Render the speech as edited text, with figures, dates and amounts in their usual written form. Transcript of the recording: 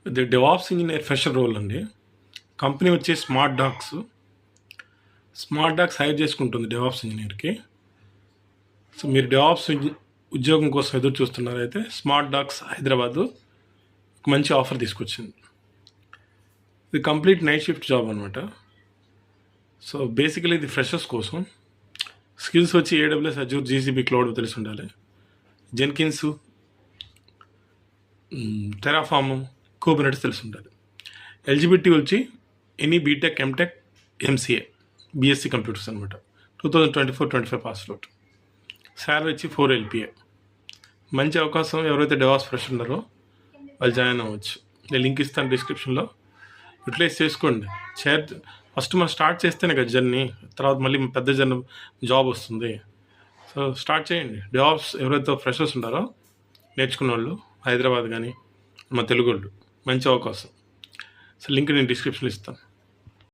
ఇది DevOps engineer fresher role అండి. Company వచ్చి smart dogs. Smart dogs hire చేసుకుంటుంది డెవాప్స్ ఇంజనీర్కి. సో మీరు డెవాప్స్ ఉద్యోగం కోసం ఎదురు చూస్తున్నారైతే స్మార్ట్ డాగ్స్ హైదరాబాదు ఒక మంచి ఆఫర్ తీసుకొచ్చింది. ఇది కంప్లీట్ నైట్ షిఫ్ట్ జాబ్ అనమాట. సో బేసికలీ ఇది ఫ్రెషర్స్ కోసం. స్కిల్స్ వచ్చి AWS, అజూర్, GCP క్లౌడ్ తెలిసి ఉండాలి. జెన్కిన్స్, టెరాఫాము, కుబర్నెటిస్ తెలిసి ఉండాలి. ఎలిజిబిలిటీ వచ్చి any BTech, MTech, MCA, BSc computers అనమాట. 2024-25 పాస్ అవుట్. శాలరీ వచ్చి 4 LPA. మంచి అవకాశం. ఎవరైతే డెవాప్స్ ఫ్రెషర్ ఉన్నారో వాళ్ళు జాయిన్ అవ్వచ్చు. నేను లింక్ ఇస్తాను డిస్క్రిప్షన్లో. యూటిలైజ్ చేసుకోండి. ఫస్ట్ మనం స్టార్ట్ చేస్తేనే కదా జర్నీ, తర్వాత మళ్ళీ పెద్ద జర్నీ జాబ్ వస్తుంది. సో స్టార్ట్ చేయండి. డెవాప్స్ ఎవరైతే ఫ్రెషర్స్ ఉన్నారో నేర్చుకున్న వాళ్ళు హైదరాబాద్ కానీ మన తెలుగు వాళ్ళు మంచి అవకాశం. సో లింక్ నేను డిస్క్రిప్షన్లో ఇస్తాను.